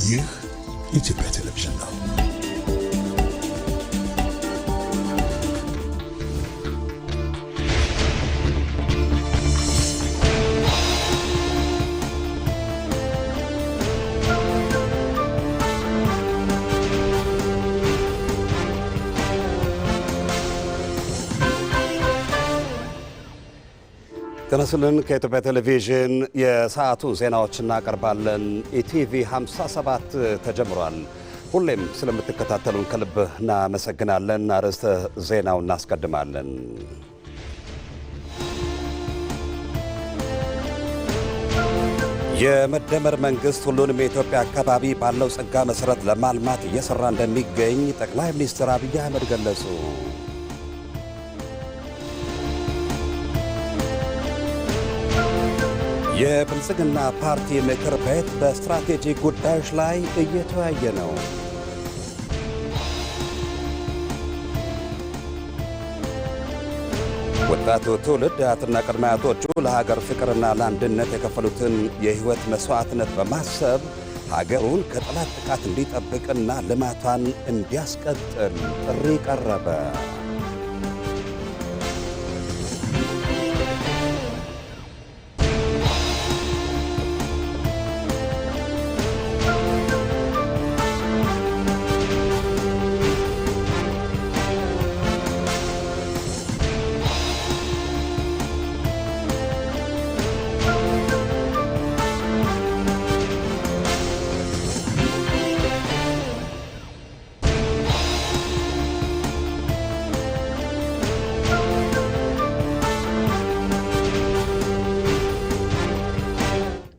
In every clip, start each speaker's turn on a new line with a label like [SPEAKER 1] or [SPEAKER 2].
[SPEAKER 1] ይህ ኢትዮጵያ ቴሌቪዥን ነው። ተነስልን ከኢትዮጵያ ቴሌቪዥን የሰዓቱን ዜናዎች እናቀርባለን። ኢቲቪ 57 ተጀምሯል። ሁሌም ስለምትከታተሉን ከልብ እናመሰግናለን። አርዕስተ ዜናው እናስቀድማለን። የመደመር መንግስት ሁሉንም የኢትዮጵያ አካባቢ ባለው ጸጋ መሰረት ለማልማት እየሰራ እንደሚገኝ ጠቅላይ ሚኒስትር አብይ አህመድ ገለጹ። የብልጽግና ፓርቲ ምክር ቤት በስትራቴጂ ጉዳዮች ላይ እየተወያየ ነው። ወጣቱ ትውልድ አያትና ቅድመ አያቶቹ ለሀገር ፍቅርና ለአንድነት የከፈሉትን የሕይወት መስዋዕትነት በማሰብ ሀገሩን ከጠላት ጥቃት እንዲጠብቅና ልማቷን እንዲያስቀጥል ጥሪ ቀረበ።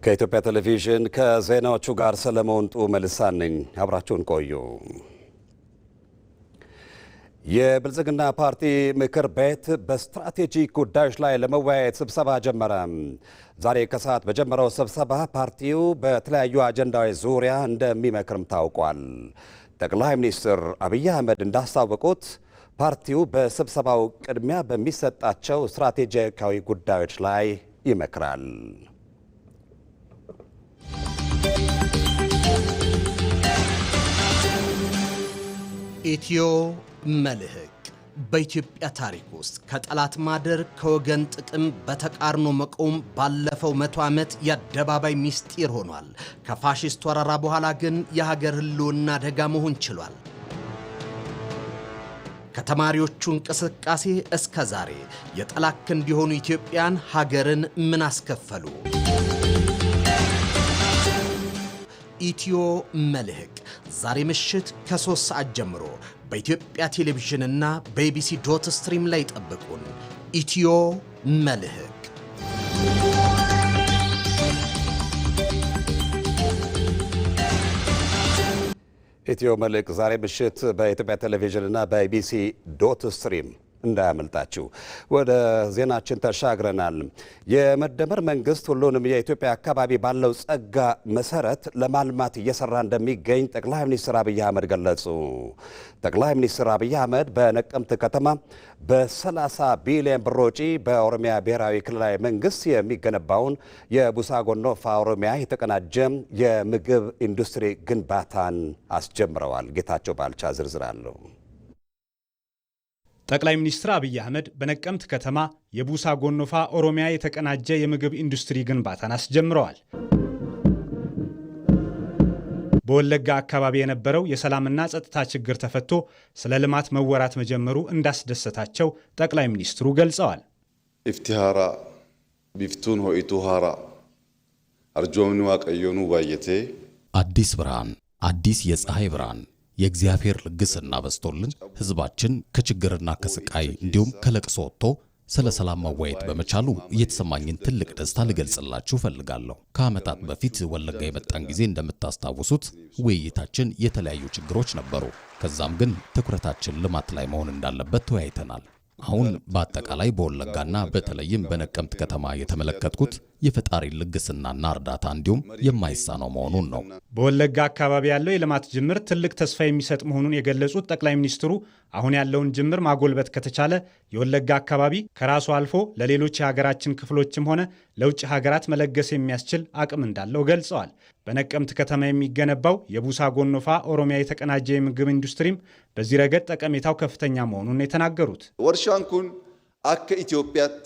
[SPEAKER 1] ከኢትዮጵያ ቴሌቪዥን ከዜናዎቹ ጋር ሰለሞን መልሳን ነኝ። አብራችሁን ቆዩ። የብልጽግና ፓርቲ ምክር ቤት በስትራቴጂ ጉዳዮች ላይ ለመወያየት ስብሰባ ጀመረ። ዛሬ ከሰዓት በጀመረው ስብሰባ ፓርቲው በተለያዩ አጀንዳዎች ዙሪያ እንደሚመክርም ታውቋል። ጠቅላይ ሚኒስትር አብይ አህመድ እንዳስታወቁት ፓርቲው በስብሰባው ቅድሚያ በሚሰጣቸው ስትራቴጂካዊ ጉዳዮች ላይ ይመክራል።
[SPEAKER 2] ኢትዮ መልህቅ በኢትዮጵያ ታሪክ ውስጥ ከጠላት ማደር ከወገን ጥቅም በተቃርኖ መቆም ባለፈው 100 ዓመት የአደባባይ ሚስጢር ሆኗል። ከፋሺስት ወረራ በኋላ ግን የሀገር ህልውና አደጋ መሆን ችሏል። ከተማሪዎቹ እንቅስቃሴ እስከ ዛሬ የጠላት ክንድ የሆኑ ኢትዮጵያን ሀገርን ምን አስከፈሉ? ኢትዮ መልህቅ ዛሬ ምሽት ከ3 ሰዓት ጀምሮ በኢትዮጵያ ቴሌቪዥንና በኢቢሲ.ስትሪም ላይ ጠብቁን። ኢትዮ መልህቅ።
[SPEAKER 1] ኢትዮ መልህቅ ዛሬ ምሽት በኢትዮጵያ ቴሌቪዥንና በኢቢሲ.ስትሪም እንዳያመልጣችሁ። ወደ ዜናችን ተሻግረናል። የመደመር መንግስት ሁሉንም የኢትዮጵያ አካባቢ ባለው ጸጋ መሰረት ለማልማት እየሰራ እንደሚገኝ ጠቅላይ ሚኒስትር አብይ አህመድ ገለጹ። ጠቅላይ ሚኒስትር አብይ አህመድ በነቀምት ከተማ በ30 ቢሊዮን ብር ወጪ በኦሮሚያ ብሔራዊ ክልላዊ መንግስት የሚገነባውን የቡሳ ጎኖፋ ኦሮሚያ የተቀናጀ የምግብ ኢንዱስትሪ ግንባታን አስጀምረዋል። ጌታቸው ባልቻ ዝርዝር አለው።
[SPEAKER 3] ጠቅላይ ሚኒስትር አብይ አህመድ በነቀምት ከተማ የቡሳ ጎኖፋ ኦሮሚያ የተቀናጀ የምግብ ኢንዱስትሪ ግንባታን አስጀምረዋል። በወለጋ አካባቢ የነበረው የሰላምና ጸጥታ ችግር ተፈቶ ስለ ልማት መወራት መጀመሩ እንዳስደሰታቸው ጠቅላይ ሚኒስትሩ ገልጸዋል።
[SPEAKER 4] ኢፍቲሃራ ቢፍቱን ሆኢቱ ሃራ አርጆምኒ ዋቀዮኑ ባየቴ
[SPEAKER 5] አዲስ ብርሃን፣ አዲስ የፀሐይ ብርሃን የእግዚአብሔር ልግስና በስቶልን ህዝባችን ከችግርና ከስቃይ እንዲሁም ከለቅሶ ወጥቶ ስለ ሰላም መወያየት በመቻሉ የተሰማኝን ትልቅ ደስታ ልገልጽላችሁ ፈልጋለሁ። ከዓመታት በፊት ወለጋ የመጣን ጊዜ እንደምታስታውሱት ውይይታችን የተለያዩ ችግሮች ነበሩ። ከዛም ግን ትኩረታችን ልማት ላይ መሆን እንዳለበት ተወያይተናል። አሁን በአጠቃላይ በወለጋና በተለይም በነቀምት ከተማ የተመለከትኩት የፈጣሪ ልግስናና እርዳታ እንዲሁም የማይሳነው መሆኑን ነው።
[SPEAKER 3] በወለጋ አካባቢ ያለው የልማት ጅምር ትልቅ ተስፋ የሚሰጥ መሆኑን የገለጹት ጠቅላይ ሚኒስትሩ አሁን ያለውን ጅምር ማጎልበት ከተቻለ የወለጋ አካባቢ ከራሱ አልፎ ለሌሎች የሀገራችን ክፍሎችም ሆነ ለውጭ ሀገራት መለገስ የሚያስችል አቅም እንዳለው ገልጸዋል። በነቀምት ከተማ የሚገነባው የቡሳ ጎኖፋ ኦሮሚያ የተቀናጀ የምግብ ኢንዱስትሪም በዚህ ረገድ ጠቀሜታው ከፍተኛ መሆኑን የተናገሩት
[SPEAKER 4] ወርሻን ኩን አከ ኢትዮጵያት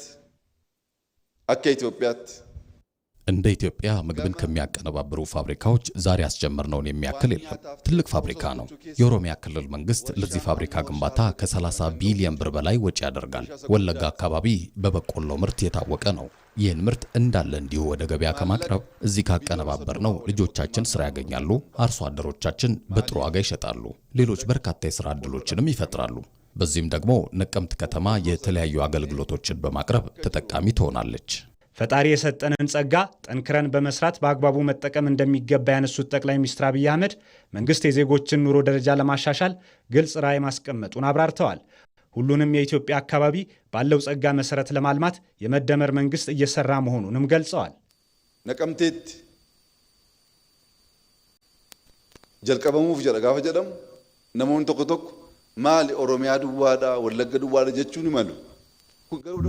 [SPEAKER 5] እንደ ኢትዮጵያ ምግብን ከሚያቀነባብሩ ፋብሪካዎች ዛሬ ያስጀመርነውን የሚያክል የለም። ትልቅ ፋብሪካ ነው። የኦሮሚያ ክልል መንግስት ለዚህ ፋብሪካ ግንባታ ከ30 ቢሊዮን ብር በላይ ወጪ ያደርጋል። ወለጋ አካባቢ በበቆሎ ምርት የታወቀ ነው። ይህን ምርት እንዳለ እንዲሁ ወደ ገበያ ከማቅረብ እዚህ ካቀነባበርነው ልጆቻችን ስራ ያገኛሉ፣ አርሶ አደሮቻችን በጥሩ ዋጋ ይሸጣሉ፣ ሌሎች በርካታ የስራ ዕድሎችንም ይፈጥራሉ። በዚህም ደግሞ ነቀምት ከተማ የተለያዩ አገልግሎቶችን በማቅረብ ተጠቃሚ ትሆናለች።
[SPEAKER 3] ፈጣሪ የሰጠንን ጸጋ ጠንክረን በመስራት በአግባቡ መጠቀም እንደሚገባ ያነሱት ጠቅላይ ሚኒስትር አብይ አህመድ መንግስት የዜጎችን ኑሮ ደረጃ ለማሻሻል ግልጽ ራዕይ ማስቀመጡን አብራርተዋል። ሁሉንም የኢትዮጵያ አካባቢ ባለው ጸጋ መሰረት ለማልማት የመደመር መንግስት እየሰራ መሆኑንም ገልጸዋል።
[SPEAKER 4] ነቀምቴት ጀልቀበሙፍ ጀረጋፈ ጀደም ነሞን ቶኮ ማሊ ኦሮሚያ ዱዋዳ ወለገ ዱዋዳ ጀቹን ይመሉ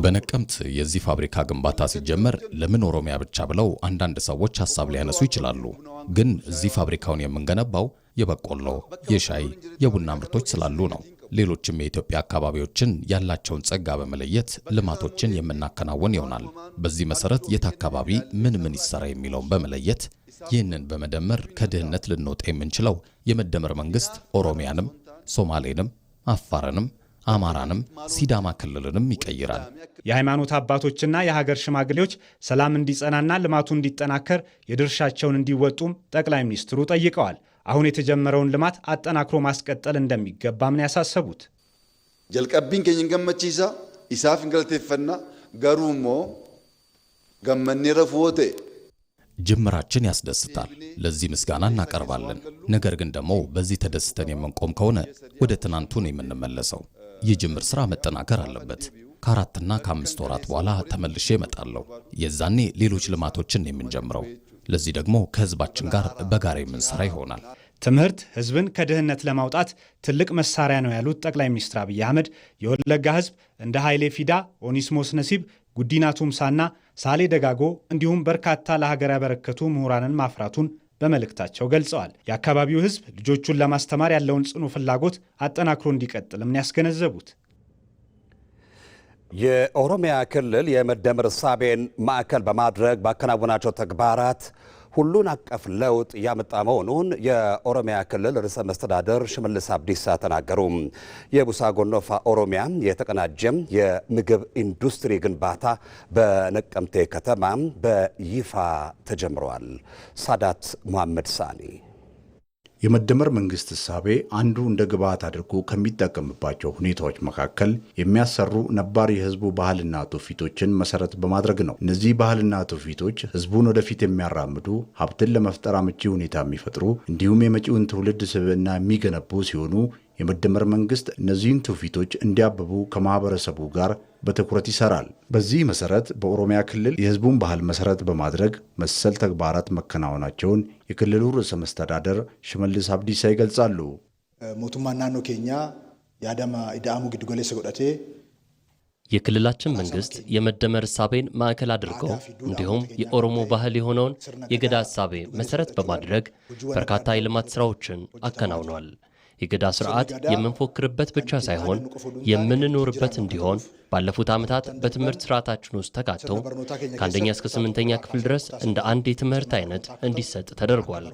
[SPEAKER 5] በነቀምት የዚህ ፋብሪካ ግንባታ ሲጀመር ለምን ኦሮሚያ ብቻ ብለው አንዳንድ ሰዎች ሐሳብ ሊያነሱ ይችላሉ። ግን እዚህ ፋብሪካውን የምንገነባው የበቆሎ፣ የሻይ፣ የቡና ምርቶች ስላሉ ነው። ሌሎችም የኢትዮጵያ አካባቢዎችን ያላቸውን ጸጋ በመለየት ልማቶችን የምናከናውን ይሆናል። በዚህ መሰረት የት አካባቢ ምን ይሰራ የሚለውን በመለየት ይህንን በመደመር ከድህነት ልንወጣ የምንችለው የመደመር መንግስት ኦሮሚያንም፣ ሶማሌንም፣ አፋርንም አማራንም ሲዳማ ክልልንም ይቀይራል።
[SPEAKER 3] የሃይማኖት አባቶችና የሀገር ሽማግሌዎች ሰላም እንዲጸናና ልማቱ እንዲጠናከር የድርሻቸውን እንዲወጡም ጠቅላይ ሚኒስትሩ ጠይቀዋል። አሁን የተጀመረውን ልማት አጠናክሮ ማስቀጠል እንደሚገባም ነው ያሳሰቡት።
[SPEAKER 4] ጀልቀቢን ከኝን ገመቺሳ ኢሳፍ እንገለቴፈና ገሩሞ ገመኔ ረፎቴ
[SPEAKER 5] ጅምራችን ያስደስታል። ለዚህ ምስጋና እናቀርባለን። ነገር ግን ደግሞ በዚህ ተደስተን የምንቆም ከሆነ ወደ ትናንቱ ነው የምንመለሰው። ይህ ጅምር ስራ መጠናከር አለበት። ከ4 እና ከ5 ወራት በኋላ ተመልሼ እመጣለሁ። የዛኔ ሌሎች ልማቶችን የምንጀምረው። ለዚህ ደግሞ ከህዝባችን ጋር በጋራ የምንሰራ ይሆናል።
[SPEAKER 3] ትምህርት ህዝብን ከድህነት ለማውጣት ትልቅ መሳሪያ ነው ያሉት ጠቅላይ ሚኒስትር አብይ አህመድ የወለጋ ህዝብ እንደ ኃይሌ ፊዳ፣ ኦኒስሞስ ነሲብ፣ ጉዲና ቱምሳና ሳሌ ደጋጎ እንዲሁም በርካታ ለሀገር ያበረከቱ ምሁራንን ማፍራቱን በመልእክታቸው ገልጸዋል። የአካባቢው ህዝብ ልጆቹን ለማስተማር ያለውን ጽኑ ፍላጎት አጠናክሮ እንዲቀጥልም ያስገነዘቡት
[SPEAKER 1] የኦሮሚያ ክልል የመደመር እሳቤን ማዕከል በማድረግ ባከናወናቸው ተግባራት ሁሉን አቀፍ ለውጥ ያመጣ መሆኑን የኦሮሚያ ክልል ርዕሰ መስተዳደር ሽመልስ አብዲሳ ተናገሩ። የቡሳ ጎኖፋ ኦሮሚያ የተቀናጀም የምግብ ኢንዱስትሪ ግንባታ በነቀምቴ ከተማ በይፋ ተጀምሯል። ሳዳት መሐመድ ሳኒ
[SPEAKER 6] የመደመር መንግስት እሳቤ አንዱ እንደ ግብዓት አድርጎ ከሚጠቀምባቸው ሁኔታዎች መካከል የሚያሰሩ ነባር የህዝቡ ባህልና ትውፊቶችን መሰረት በማድረግ ነው። እነዚህ ባህልና ትውፊቶች ህዝቡን ወደፊት የሚያራምዱ፣ ሀብትን ለመፍጠር አመቺ ሁኔታ የሚፈጥሩ እንዲሁም የመጪውን ትውልድ ስብዕና የሚገነቡ ሲሆኑ የመደመር መንግስት እነዚህን ትውፊቶች እንዲያብቡ ከማህበረሰቡ ጋር በትኩረት ይሰራል። በዚህ መሰረት በኦሮሚያ ክልል የህዝቡን ባህል መሰረት በማድረግ መሰል ተግባራት መከናወናቸውን የክልሉ ርዕሰ መስተዳደር ሽመልስ አብዲሳ ይገልጻሉ።
[SPEAKER 7] ሞቱማ ናኖ ኬኛ ያዳማ ኢዳሙ ግድጎሌ ሰጎዳቴ
[SPEAKER 8] የክልላችን መንግስት የመደመር እሳቤን ማዕከል አድርገው እንዲሁም የኦሮሞ ባህል የሆነውን የገዳ እሳቤ መሰረት በማድረግ በርካታ የልማት ስራዎችን አከናውኗል። የገዳ ስርዓት የምንፎክርበት ብቻ ሳይሆን የምንኖርበት እንዲሆን ባለፉት ዓመታት በትምህርት ስርዓታችን ውስጥ ተካቶ ከ1ኛ እስከ 8ኛ ክፍል ድረስ እንደ አንድ የትምህርት አይነት እንዲሰጥ ተደርጓል።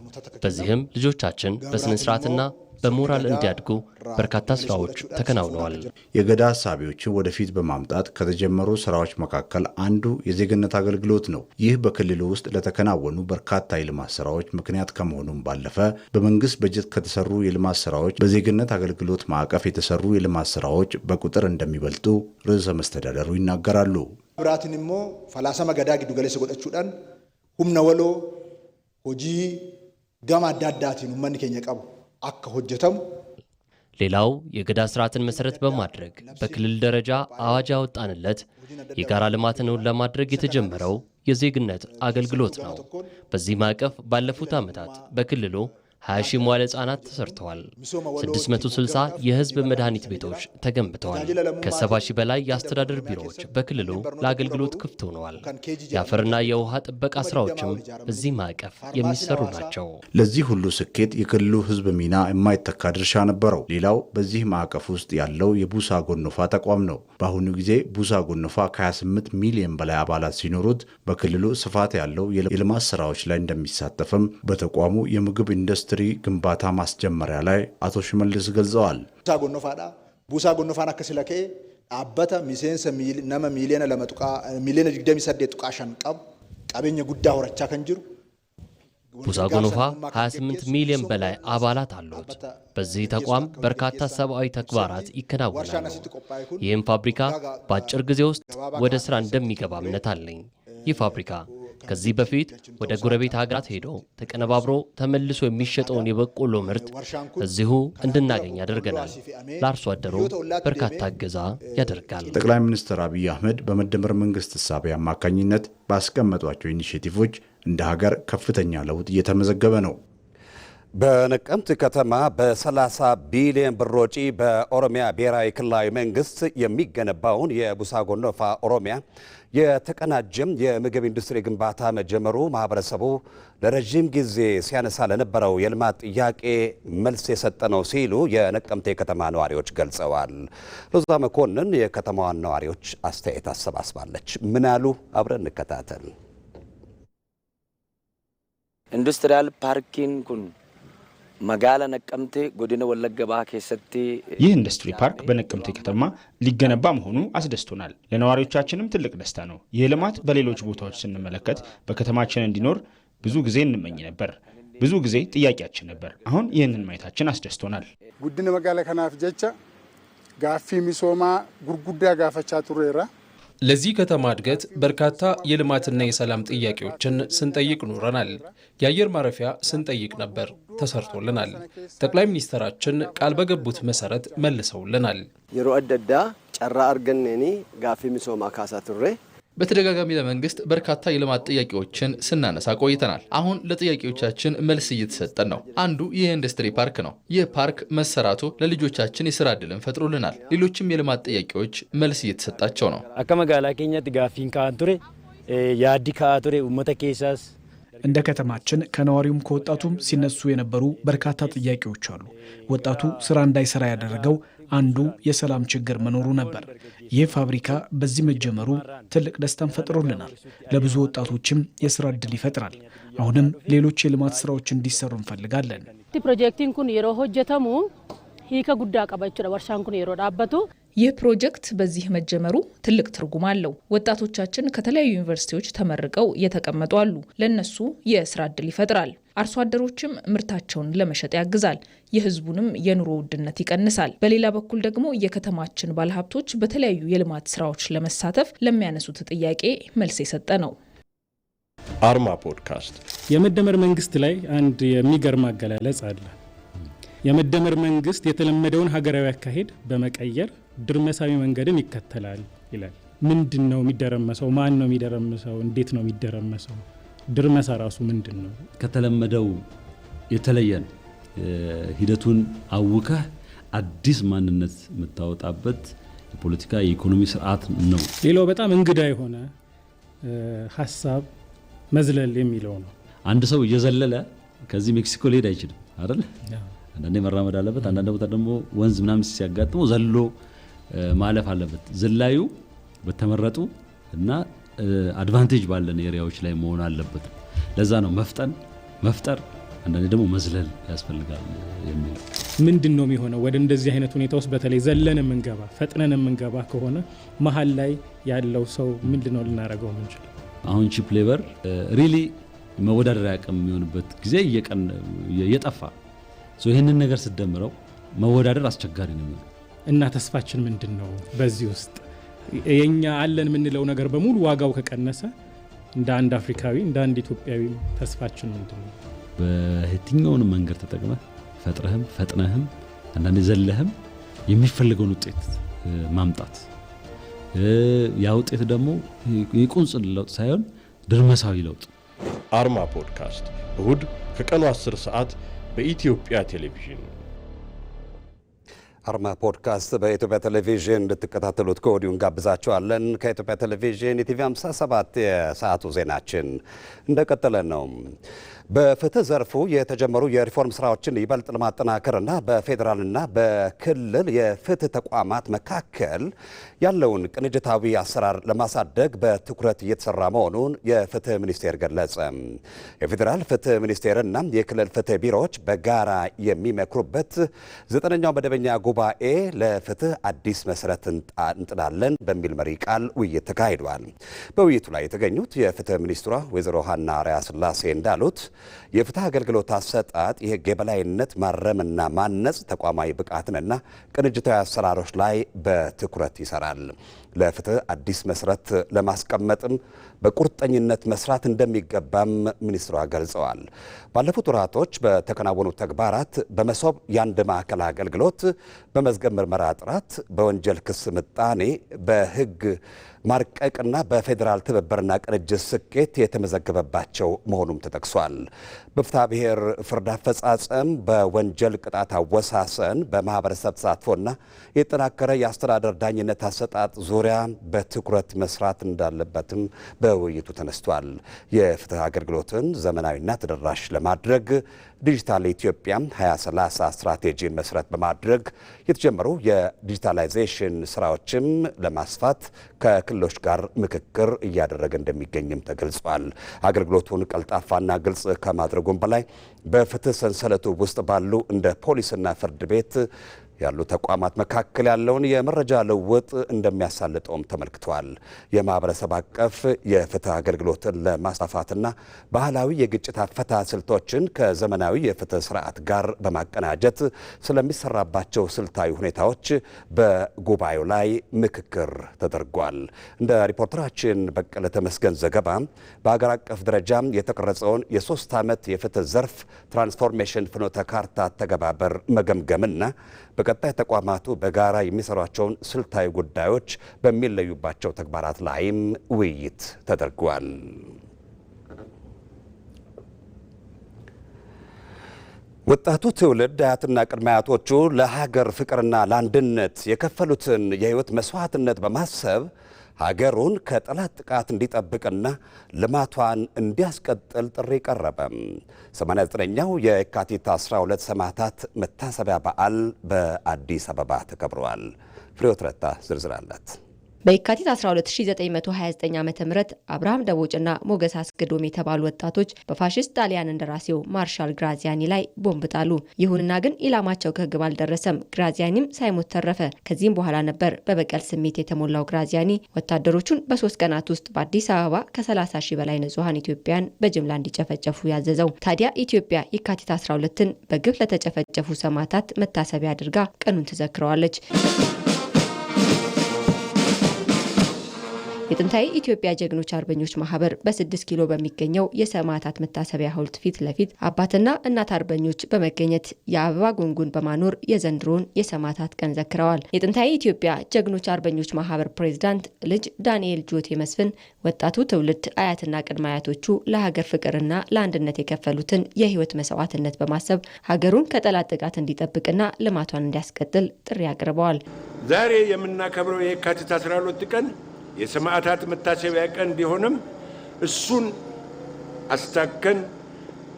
[SPEAKER 8] በዚህም ልጆቻችን በስነ ስርዓትና በሞራል እንዲያድጉ በርካታ ስራዎች ተከናውነዋል።
[SPEAKER 6] የገዳ ሀሳቢዎችን ወደፊት በማምጣት ከተጀመሩ ስራዎች መካከል አንዱ የዜግነት አገልግሎት ነው። ይህ በክልሉ ውስጥ ለተከናወኑ በርካታ የልማት ስራዎች ምክንያት ከመሆኑም ባለፈ በመንግስት በጀት ከተሰሩ የልማት ስራዎች በዜግነት አገልግሎት ማዕቀፍ የተሰሩ የልማት ስራዎች በቁጥር እንደሚበልጡ ርዕሰ መስተዳደሩ ይናገራሉ።
[SPEAKER 7] ብራትንሞ ፈላሰመ ገዳ ግዱገሌ ሰጎዳቹዳን ሁምነ ወሎ ሆጂ ገማ ዳዳቲን ማን ከኛ ቀቡ
[SPEAKER 8] ሌላው የገዳ ስርዓትን መሰረት በማድረግ በክልል ደረጃ አዋጅ ያወጣንለት የጋራ ልማትን ለማድረግ የተጀመረው የዜግነት አገልግሎት ነው። በዚህ ማዕቀፍ ባለፉት ዓመታት በክልሉ 20 ሺህ መዋዕለ ሕፃናት ተሰርተዋል። 660 የህዝብ መድኃኒት ቤቶች ተገንብተዋል። ከ70 ሺህ በላይ የአስተዳደር ቢሮዎች በክልሉ ለአገልግሎት ክፍት ሆነዋል። የአፈርና የውሃ ጥበቃ ስራዎችም በዚህ ማዕቀፍ የሚሰሩ ናቸው።
[SPEAKER 6] ለዚህ ሁሉ ስኬት የክልሉ ህዝብ ሚና የማይተካ ድርሻ ነበረው። ሌላው በዚህ ማዕቀፍ ውስጥ ያለው የቡሳ ጎኖፋ ተቋም ነው። በአሁኑ ጊዜ ቡሳ ጎኖፋ ከ28 ሚሊዮን በላይ አባላት ሲኖሩት በክልሉ ስፋት ያለው የልማት ስራዎች ላይ እንደሚሳተፍም በተቋሙ የምግብ ኢንዱስትሪ ግንባታ ማስጀመሪያ ላይ አቶ ሽመልስ ገልጸዋል።
[SPEAKER 7] ቡሳ ጎኖፋን አከስለከ አበተ ሚሴንሰ ነመ ሚሊዮን ለመጥቃ ሚሊዮን ድግደም ይሰደ ጥቃሻን ቀበኘ ጉዳ ወረቻ ከንጅሩ
[SPEAKER 8] ቡሳ ጎኖፋ 28 ሚሊዮን በላይ አባላት አሉት። በዚህ ተቋም በርካታ ሰብአዊ ተግባራት ይከናወናሉ። ይህም ፋብሪካ በአጭር ጊዜ ውስጥ ወደ ስራ እንደሚገባ እምነት አለኝ። ይህ ፋብሪካ ከዚህ በፊት ወደ ጎረቤት ሀገራት ሄዶ ተቀነባብሮ ተመልሶ የሚሸጠውን የበቆሎ ምርት እዚሁ እንድናገኝ ያደርገናል። ለአርሶ አደሩ በርካታ እገዛ ያደርጋል።
[SPEAKER 6] ጠቅላይ ሚኒስትር አብይ አህመድ በመደመር መንግስት እሳቤ አማካኝነት ባስቀመጧቸው ኢኒሼቲቮች እንደ ሀገር ከፍተኛ ለውጥ እየተመዘገበ ነው።
[SPEAKER 1] በነቀምት ከተማ በ30 ቢሊዮን ብር ወጪ በኦሮሚያ ብሔራዊ ክልላዊ መንግስት የሚገነባውን የቡሳ ጎኖፋ ኦሮሚያ የተቀናጀም የምግብ ኢንዱስትሪ ግንባታ መጀመሩ ማህበረሰቡ ለረጅም ጊዜ ሲያነሳ ለነበረው የልማት ጥያቄ መልስ የሰጠ ነው ሲሉ የነቀምቴ ከተማ ነዋሪዎች ገልጸዋል። ሎዛ መኮንን የከተማዋን ነዋሪዎች አስተያየት አሰባስባለች። ምን አሉ? አብረን እንከታተል።
[SPEAKER 9] ኢንዱስትሪያል ፓርኪን ኩን መጋላ ነቀምቴ ጎዲነ ወለጋ ባህ ከሰቲ
[SPEAKER 10] ይህ ኢንዱስትሪ ፓርክ በነቀምቴ ከተማ ሊገነባ መሆኑ አስደስቶናል። ለነዋሪዎቻችንም ትልቅ ደስታ ነው። ይህ ልማት በሌሎች ቦታዎች ስንመለከት በከተማችን እንዲኖር ብዙ ጊዜ እንመኝ ነበር። ብዙ ጊዜ ጥያቄያችን ነበር። አሁን ይህንን ማየታችን አስደስቶናል።
[SPEAKER 11] ጉዲነ መጋላ ከናፍ ጀቻ ጋፊ ሚሶማ ጉርጉዳ ጋፈቻ ቱሬራ
[SPEAKER 12] ለዚህ ከተማ እድገት በርካታ የልማትና የሰላም ጥያቄዎችን ስንጠይቅ ኖረናል። የአየር ማረፊያ ስንጠይቅ ነበር፣ ተሰርቶልናል። ጠቅላይ ሚኒስትራችን ቃል በገቡት መሰረት መልሰውልናል።
[SPEAKER 9] የሮ አደዳ ጨራ አርገነኒ ጋፊ ሚሶማ ካሳ ቱሬ
[SPEAKER 13] በተደጋጋሚ ለመንግስት በርካታ የልማት ጥያቄዎችን ስናነሳ ቆይተናል። አሁን ለጥያቄዎቻችን መልስ እየተሰጠን ነው። አንዱ ይህ ኢንዱስትሪ ፓርክ ነው። ይህ ፓርክ መሰራቱ ለልጆቻችን የስራ ዕድልን ፈጥሮልናል። ሌሎችም የልማት ጥያቄዎች መልስ እየተሰጣቸው ነው።
[SPEAKER 9] አከመጋላ ኬኛት ጋፊን ካንቱሬ ያዲ ካቱሬ ኡመተ ኬሳስ
[SPEAKER 14] እንደ ከተማችን ከነዋሪውም ከወጣቱም ሲነሱ የነበሩ በርካታ ጥያቄዎች አሉ። ወጣቱ ስራ እንዳይሰራ ያደረገው አንዱ የሰላም ችግር መኖሩ ነበር። ይህ ፋብሪካ በዚህ መጀመሩ ትልቅ ደስታን ፈጥሮልናል። ለብዙ ወጣቶችም የስራ ዕድል ይፈጥራል። አሁንም ሌሎች የልማት ስራዎች እንዲሰሩ እንፈልጋለን።
[SPEAKER 15] ፕሮጀክቲን ኩን የሮ ሆጀተሙ ሂከ ጉዳ ቀበች ወርሻን ኩን የሮ ዳበቱ
[SPEAKER 16] ይህ ፕሮጀክት በዚህ መጀመሩ ትልቅ ትርጉም አለው። ወጣቶቻችን ከተለያዩ ዩኒቨርሲቲዎች ተመርቀው እየተቀመጡ አሉ። ለነሱ የስራ ዕድል ይፈጥራል። አርሶ አደሮችም ምርታቸውን ለመሸጥ ያግዛል። የህዝቡንም የኑሮ ውድነት ይቀንሳል። በሌላ በኩል ደግሞ የከተማችን ባለሀብቶች በተለያዩ የልማት ስራዎች ለመሳተፍ ለሚያነሱት ጥያቄ መልስ የሰጠ ነው።
[SPEAKER 17] አርማ ፖድካስት
[SPEAKER 18] የመደመር መንግስት ላይ አንድ የሚገርም አገላለጽ አለ። የመደመር መንግስት የተለመደውን ሀገራዊ አካሄድ በመቀየር ድርመሳዊ መንገድን ይከተላል ይላል። ምንድን ነው የሚደረመሰው? ማን ነው የሚደረመሰው? እንዴት ነው የሚደረመሰው? ድርመሳ ራሱ ምንድን ነው?
[SPEAKER 19] ከተለመደው የተለየ ነው። ሂደቱን አውከህ አዲስ ማንነት የምታወጣበት የፖለቲካ የኢኮኖሚ ስርዓት ነው።
[SPEAKER 18] ሌላው በጣም እንግዳ የሆነ ሀሳብ መዝለል የሚለው ነው።
[SPEAKER 19] አንድ ሰው እየዘለለ ከዚህ ሜክሲኮ ሊሄድ አይችልም አይደል? አንዳንዴ መራመድ አለበት። አንዳንድ ቦታ ደግሞ ወንዝ ምናምን ሲያጋጥመው ዘሎ ማለፍ አለበት። ዝላዩ በተመረጡ እና አድቫንቴጅ ባለን ኤሪያዎች ላይ መሆን አለበት። ለዛ ነው መፍጠር አንዳንዴ ደግሞ መዝለል ያስፈልጋል የሚለው።
[SPEAKER 18] ምንድን ነው የሚሆነው? ወደ እንደዚህ አይነት ሁኔታ ውስጥ በተለይ ዘለን የምንገባ ፈጥነን የምንገባ ከሆነ መሀል ላይ ያለው ሰው ምንድነው ልናደርገው ምንችል?
[SPEAKER 19] አሁን ቺፕ ሌበር ሪሊ መወዳደሪያ አቅም የሚሆንበት ጊዜ እየጠፋ ይህንን ነገር ስትደምረው መወዳደር አስቸጋሪ ነው የሚሆነው።
[SPEAKER 18] እና ተስፋችን ምንድን ነው? በዚህ ውስጥ የኛ አለን የምንለው ነገር በሙሉ ዋጋው ከቀነሰ እንደ አንድ አፍሪካዊ እንደ አንድ ኢትዮጵያዊ ተስፋችን ምንድን ነው?
[SPEAKER 19] በየትኛውንም መንገድ ተጠቅመህ ፈጥነህም አንዳንዴ ዘለህም የሚፈልገውን ውጤት ማምጣት፣ ያ ውጤት ደግሞ የቁንጽል ለውጥ ሳይሆን ድርመሳዊ ለውጥ።
[SPEAKER 17] አርማ ፖድካስት እሁድ ከቀኑ 10 ሰዓት በኢትዮጵያ ቴሌቪዥን።
[SPEAKER 1] አርማ ፖድካስት በኢትዮጵያ ቴሌቪዥን እንድትከታተሉት ከወዲሁ እንጋብዛችኋለን። ከኢትዮጵያ ቴሌቪዥን የቲቪ 57 የሰዓቱ ዜናችን እንደቀጠለ ነው። በፍትህ ዘርፉ የተጀመሩ የሪፎርም ስራዎችን ይበልጥ ለማጠናከርና በፌዴራልና በክልል የፍትህ ተቋማት መካከል ያለውን ቅንጅታዊ አሰራር ለማሳደግ በትኩረት እየተሰራ መሆኑን የፍትህ ሚኒስቴር ገለጸ። የፌዴራል ፍትህ ሚኒስቴርና የክልል ፍትህ ቢሮዎች በጋራ የሚመክሩበት 9ኛው መደበኛ ጉባኤ ለፍትህ አዲስ መሰረት እንጥላለን በሚል መሪ ቃል ውይይት ተካሂዷል። በውይይቱ ላይ የተገኙት የፍትህ ሚኒስትሯ ወይዘሮ ሀና አርአያ ስላሴ እንዳሉት የፍትህ አገልግሎት አሰጣጥ የህግ የበላይነት ማረምና ማነጽ፣ ተቋማዊ ብቃትንና ቅንጅታዊ አሰራሮች ላይ በትኩረት ይሰራል። ለፍትህ አዲስ መሰረት ለማስቀመጥም በቁርጠኝነት መስራት እንደሚገባም ሚኒስትሯ ገልጸዋል። ባለፉት ወራቶች በተከናወኑ ተግባራት በመሶብ የአንድ ማዕከል አገልግሎት፣ በመዝገብ ምርመራ ጥራት፣ በወንጀል ክስ ምጣኔ፣ በህግ ማርቀቅና በፌዴራል ትብብርና ቅንጅት ስኬት የተመዘገበባቸው መሆኑም ተጠቅሷል። በፍትሐ ብሔር ፍርድ አፈጻጸም፣ በወንጀል ቅጣት አወሳሰን፣ በማህበረሰብ ተሳትፎና የተጠናከረ የአስተዳደር ዳኝነት አሰጣጥ ዙሪያ በትኩረት መስራት እንዳለበትም በውይይቱ ተነስቷል። የፍትህ አገልግሎትን ዘመናዊና ተደራሽ ለማድረግ ዲጂታል ኢትዮጵያ 2030 ስትራቴጂን መሰረት በማድረግ የተጀመሩ የዲጂታላይዜሽን ስራዎችም ለማስፋት ከክልሎች ጋር ምክክር እያደረገ እንደሚገኝም ተገልጿል። አገልግሎቱን ቀልጣፋና ግልጽ ከማድረጉም በላይ በፍትህ ሰንሰለቱ ውስጥ ባሉ እንደ ፖሊስና ፍርድ ቤት ያሉ ተቋማት መካከል ያለውን የመረጃ ልውውጥ እንደሚያሳልጠውም ተመልክቷል። የማህበረሰብ አቀፍ የፍትህ አገልግሎትን ለማስፋፋትና ባህላዊ የግጭት አፈታት ስልቶችን ከዘመናዊ የፍትህ ስርዓት ጋር በማቀናጀት ስለሚሰራባቸው ስልታዊ ሁኔታዎች በጉባኤው ላይ ምክክር ተደርጓል። እንደ ሪፖርተራችን በቀለ ተመስገን ዘገባ በአገር አቀፍ ደረጃ የተቀረጸውን የ3 ዓመት የፍትህ ዘርፍ ትራንስፎርሜሽን ፍኖተ ካርታ አተገባበር መገምገምና በቀጣይ ተቋማቱ በጋራ የሚሰሯቸውን ስልታዊ ጉዳዮች በሚለዩባቸው ተግባራት ላይም ውይይት ተደርጓል። ወጣቱ ትውልድ አያትና ቅድመ አያቶቹ ለሀገር ፍቅርና ለአንድነት የከፈሉትን የህይወት መስዋዕትነት በማሰብ ሀገሩን ከጠላት ጥቃት እንዲጠብቅና ልማቷን እንዲያስቀጥል ጥሪ ቀረበ። 89ኛው የካቲት 12 ሰማዕታት መታሰቢያ በዓል በአዲስ አበባ ተከብሯል። ፍሬሕይወት ረታ ዝርዝር አላት።
[SPEAKER 20] በየካቲት 12929 ዓ.ም አብርሃም ደቦጭና ሞገስ አስገዶም የተባሉ ወጣቶች በፋሽስት ጣሊያን እንደራሴው ማርሻል ግራዚያኒ ላይ ቦምብ ጣሉ። ይሁንና ግን ኢላማቸው ከግብ አልደረሰም። ግራዚያኒም ሳይሞት ተረፈ። ከዚህም በኋላ ነበር በበቀል ስሜት የተሞላው ግራዚያኒ ወታደሮቹን በ3 ቀናት ውስጥ በአዲስ አበባ ከ30 ሺህ በላይ ንጹሃን ኢትዮጵያን በጅምላ እንዲጨፈጨፉ ያዘዘው። ታዲያ ኢትዮጵያ የካቲት 12ን በግፍ ለተጨፈጨፉ ሰማዕታት መታሰቢያ አድርጋ ቀኑን ትዘክረዋለች። የጥንታዊ ኢትዮጵያ ጀግኖች አርበኞች ማህበር በ6 ኪሎ በሚገኘው የሰማዕታት መታሰቢያ ሐውልት ፊት ለፊት አባትና እናት አርበኞች በመገኘት የአበባ ጉንጉን በማኖር የዘንድሮውን የሰማዕታት ቀን ዘክረዋል። የጥንታዊ ኢትዮጵያ ጀግኖች አርበኞች ማህበር ፕሬዝዳንት ልጅ ዳንኤል ጆቴ መስፍን ወጣቱ ትውልድ አያትና ቅድመ አያቶቹ ለሀገር ፍቅርና ለአንድነት የከፈሉትን የህይወት መስዋዕትነት በማሰብ ሀገሩን ከጠላት ጥቃት እንዲጠብቅና ልማቷን እንዲያስቀጥል ጥሪ አቅርበዋል።
[SPEAKER 21] ዛሬ የምናከብረው የካቲት 12 ቀን የሰማዕታት መታሰቢያ ቀን ቢሆንም እሱን አስታከን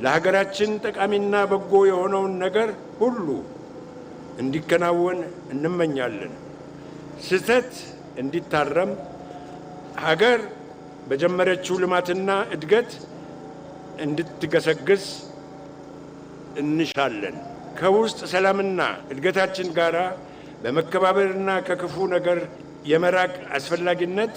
[SPEAKER 21] ለሀገራችን ጠቃሚና በጎ የሆነውን ነገር ሁሉ እንዲከናወን እንመኛለን። ስህተት እንዲታረም ሀገር በጀመረችው ልማትና እድገት እንድትገሰግስ እንሻለን። ከውስጥ ሰላምና እድገታችን ጋራ በመከባበርና ከክፉ ነገር የመራቅ አስፈላጊነት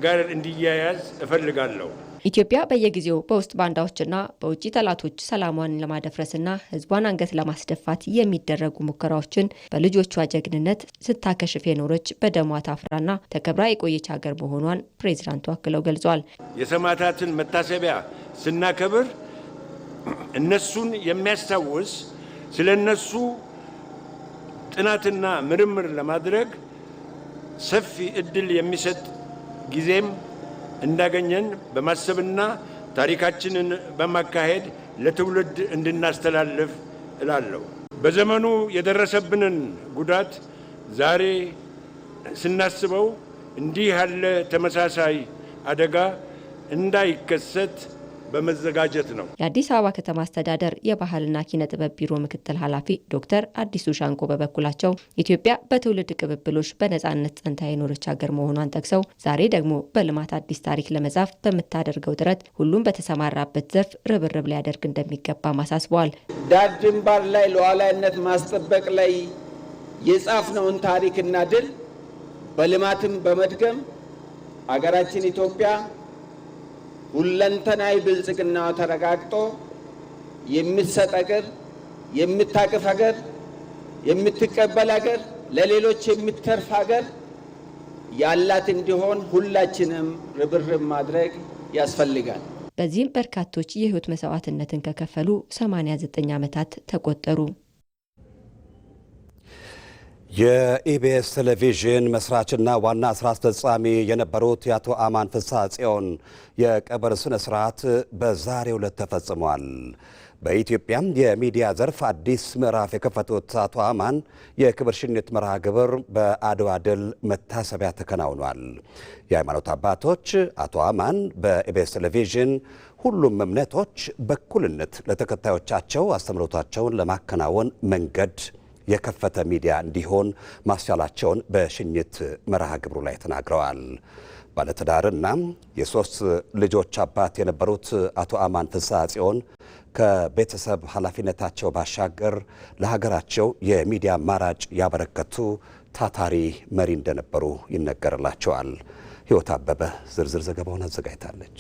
[SPEAKER 21] ጋር እንዲያያዝ እፈልጋለሁ።
[SPEAKER 20] ኢትዮጵያ በየጊዜው በውስጥ ባንዳዎችና በውጭ ጠላቶች ሰላሟን ለማደፍረስና ሕዝቧን አንገት ለማስደፋት የሚደረጉ ሙከራዎችን በልጆቿ ጀግንነት ስታከሽፍ የኖረች በደሟ ታፍራና ተከብራ የቆየች ሀገር መሆኗን ፕሬዝዳንቱ አክለው ገልጿል።
[SPEAKER 21] የሰማዕታትን መታሰቢያ ስናከብር እነሱን የሚያስታውስ ስለ እነሱ ጥናትና ምርምር ለማድረግ ሰፊ እድል የሚሰጥ ጊዜም እንዳገኘን በማሰብና ታሪካችንን በማካሄድ ለትውልድ እንድናስተላልፍ እላለሁ። በዘመኑ የደረሰብንን ጉዳት ዛሬ ስናስበው እንዲህ ያለ ተመሳሳይ አደጋ እንዳይከሰት በመዘጋጀት ነው።
[SPEAKER 20] የአዲስ አበባ ከተማ አስተዳደር የባህልና ኪነ ጥበብ ቢሮ ምክትል ኃላፊ ዶክተር አዲሱ ሻንቆ በበኩላቸው ኢትዮጵያ በትውልድ ቅብብሎች በነጻነት ጸንታ የኖረች ሀገር መሆኗን ጠቅሰው ዛሬ ደግሞ በልማት አዲስ ታሪክ ለመጻፍ በምታደርገው ጥረት ሁሉም በተሰማራበት ዘርፍ ርብርብ ሊያደርግ እንደሚገባ ማሳስበዋል።
[SPEAKER 2] ዳር ድንበር ላይ ሉዓላዊነት ማስጠበቅ ላይ የጻፍነውን ታሪክና ድል በልማትም በመድገም ሀገራችን ኢትዮጵያ ሁለንተናዊ ብልጽግና ተረጋግጦ የምትሰጥ ሀገር፣ የምታቅፍ ሀገር፣ የምትቀበል ሀገር፣ ለሌሎች የምትተርፍ ሀገር ያላት እንዲሆን ሁላችንም ርብርብ ማድረግ ያስፈልጋል።
[SPEAKER 20] በዚህም በርካቶች የህይወት መስዋዕትነትን ከከፈሉ 89 ዓመታት ተቆጠሩ።
[SPEAKER 1] የኢቢኤስ ቴሌቪዥን መስራችና ዋና ስራ አስፈጻሚ የነበሩት የአቶ አማን ፍስሐ ጽዮን የቀብር ስነ ስርዓት በዛሬው ዕለት ተፈጽሟል። በኢትዮጵያም የሚዲያ ዘርፍ አዲስ ምዕራፍ የከፈቱት አቶ አማን የክብር ሽኝት መርሃ ግብር በአድዋ ድል መታሰቢያ ተከናውኗል። የሃይማኖት አባቶች አቶ አማን በኢቢኤስ ቴሌቪዥን ሁሉም እምነቶች በእኩልነት ለተከታዮቻቸው አስተምህሮታቸውን ለማከናወን መንገድ የከፈተ ሚዲያ እንዲሆን ማስቻላቸውን በሽኝት መርሃ ግብሩ ላይ ተናግረዋል። ባለትዳርና የሶስት ልጆች አባት የነበሩት አቶ አማን ፍስሐ ጽዮን ከቤተሰብ ኃላፊነታቸው ባሻገር ለሀገራቸው የሚዲያ አማራጭ ያበረከቱ ታታሪ መሪ እንደነበሩ ይነገርላቸዋል። ሕይወት አበበ ዝርዝር ዘገባውን አዘጋጅታለች።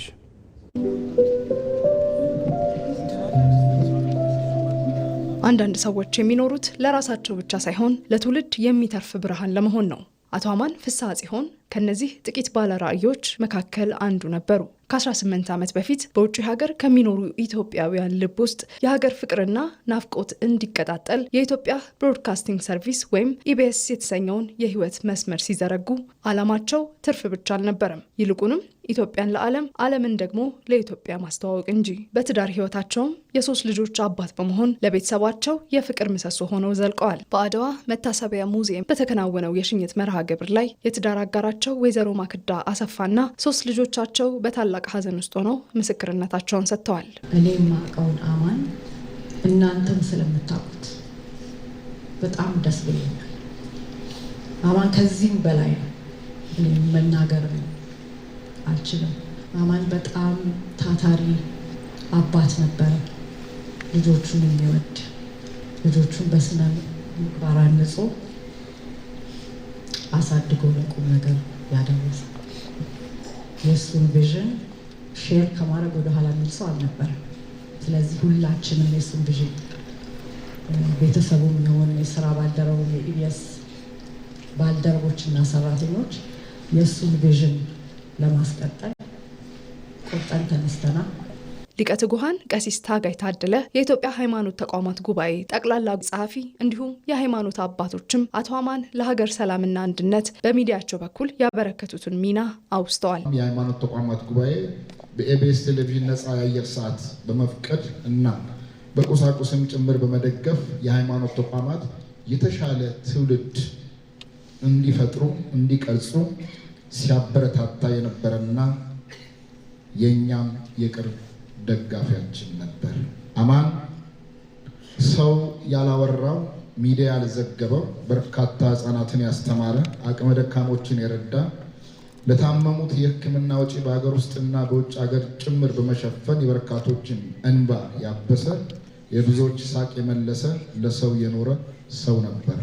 [SPEAKER 22] አንዳንድ ሰዎች የሚኖሩት ለራሳቸው ብቻ ሳይሆን ለትውልድ የሚተርፍ ብርሃን ለመሆን ነው። አቶ አማን ፍስሐ ጽዮን ከነዚህ ጥቂት ባለራዕዮች መካከል አንዱ ነበሩ። ከ18 ዓመት በፊት በውጭ ሀገር ከሚኖሩ ኢትዮጵያውያን ልብ ውስጥ የሀገር ፍቅርና ናፍቆት እንዲቀጣጠል የኢትዮጵያ ብሮድካስቲንግ ሰርቪስ ወይም ኢቢኤስ የተሰኘውን የህይወት መስመር ሲዘረጉ ዓላማቸው ትርፍ ብቻ አልነበረም። ይልቁንም ኢትዮጵያን ለዓለም፣ ዓለምን ደግሞ ለኢትዮጵያ ማስተዋወቅ እንጂ። በትዳር ህይወታቸውም የሶስት ልጆች አባት በመሆን ለቤተሰባቸው የፍቅር ምሰሶ ሆነው ዘልቀዋል። በአድዋ መታሰቢያ ሙዚየም በተከናወነው የሽኝት መርሃ ግብር ላይ የትዳር አጋራቸው ወይዘሮ ማክዳ አሰፋና ሶስት ልጆቻቸው በታላቅ ሐዘን ውስጥ ሆነው ምስክርነታቸውን ሰጥተዋል።
[SPEAKER 23] እኔ የማውቀውን አማን እናንተም ስለምታውቁት በጣም ደስ ብሎኛል። አማን ከዚህም በላይ መናገር አልችልም። አማን በጣም ታታሪ አባት ነበረ። ልጆቹን የሚወድ ልጆቹን በስነ ምግባር አንጾ አሳድጎ ለቁም ነገር ያደረሰ የእሱን ቪዥን ሼር ከማድረግ ወደ ኋላ የሚል ሰው አልነበረም። ስለዚህ ሁላችንም የእሱን ቪዥን ቤተሰቡም የሆነ የስራ ባልደረቡ የኢቢኤስ ባልደረቦችና ሰራተኞች የእሱን ቪዥን ለማስቀጠል ቆርጠን ተነስተናል።
[SPEAKER 22] ሊቀ ትጉሃን ቀሲስ ታጋይ ታደለ የኢትዮጵያ ሃይማኖት ተቋማት ጉባኤ ጠቅላላ ጸሐፊ እንዲሁም የሃይማኖት አባቶችም አቶ አማን ለሀገር ሰላምና አንድነት በሚዲያቸው በኩል ያበረከቱትን ሚና አውስተዋል።
[SPEAKER 24] የሃይማኖት ተቋማት ጉባኤ በኢቢኤስ ቴሌቪዥን ነፃ የአየር ሰዓት በመፍቀድ እና በቁሳቁስም ጭምር በመደገፍ የሃይማኖት ተቋማት የተሻለ ትውልድ እንዲፈጥሩ እንዲቀርጹ ሲያበረታታ የነበረና የኛም የቅርብ ደጋፊያችን ነበር። አማን ሰው ያላወራው ሚዲያ ያልዘገበው በርካታ ህጻናትን ያስተማረ፣ አቅመ ደካሞችን የረዳ፣ ለታመሙት የሕክምና ወጪ በሀገር ውስጥና በውጭ ሀገር ጭምር በመሸፈን የበርካቶችን እንባ ያበሰ፣ የብዙዎች ሳቅ የመለሰ፣ ለሰው የኖረ ሰው ነበር።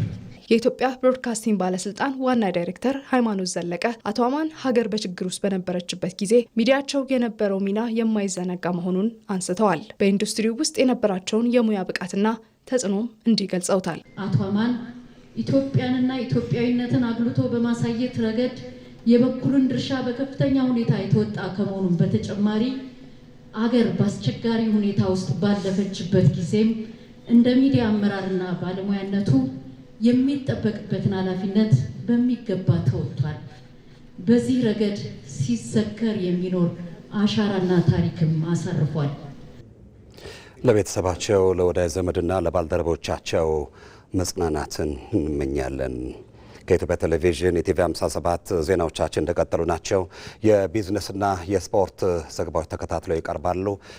[SPEAKER 22] የኢትዮጵያ ብሮድካስቲንግ ባለስልጣን ዋና ዳይሬክተር ሃይማኖት ዘለቀ አቶ አማን ሀገር በችግር ውስጥ በነበረችበት ጊዜ ሚዲያቸው የነበረው ሚና የማይዘነጋ መሆኑን አንስተዋል። በኢንዱስትሪው ውስጥ የነበራቸውን የሙያ ብቃትና ተጽዕኖም እንዲህ ገልጸውታል።
[SPEAKER 25] አቶ አማን ኢትዮጵያንና ኢትዮጵያዊነትን አጉልቶ በማሳየት ረገድ የበኩሉን ድርሻ በከፍተኛ ሁኔታ የተወጣ ከመሆኑም በተጨማሪ አገር በአስቸጋሪ ሁኔታ ውስጥ ባለፈችበት ጊዜም እንደ ሚዲያ አመራርና ባለሙያነቱ የሚጠበቅበትን ኃላፊነት በሚገባ ተወጥቷል። በዚህ ረገድ ሲዘከር የሚኖር አሻራና ታሪክም አሳርፏል።
[SPEAKER 1] ለቤተሰባቸው ለወዳጅ ዘመድና ለባልደረቦቻቸው መጽናናትን እንመኛለን። ከኢትዮጵያ ቴሌቪዥን የቲቪ 57 ዜናዎቻችን እንደቀጠሉ ናቸው። የቢዝነስና የስፖርት ዘገባዎች ተከታትለው ይቀርባሉ።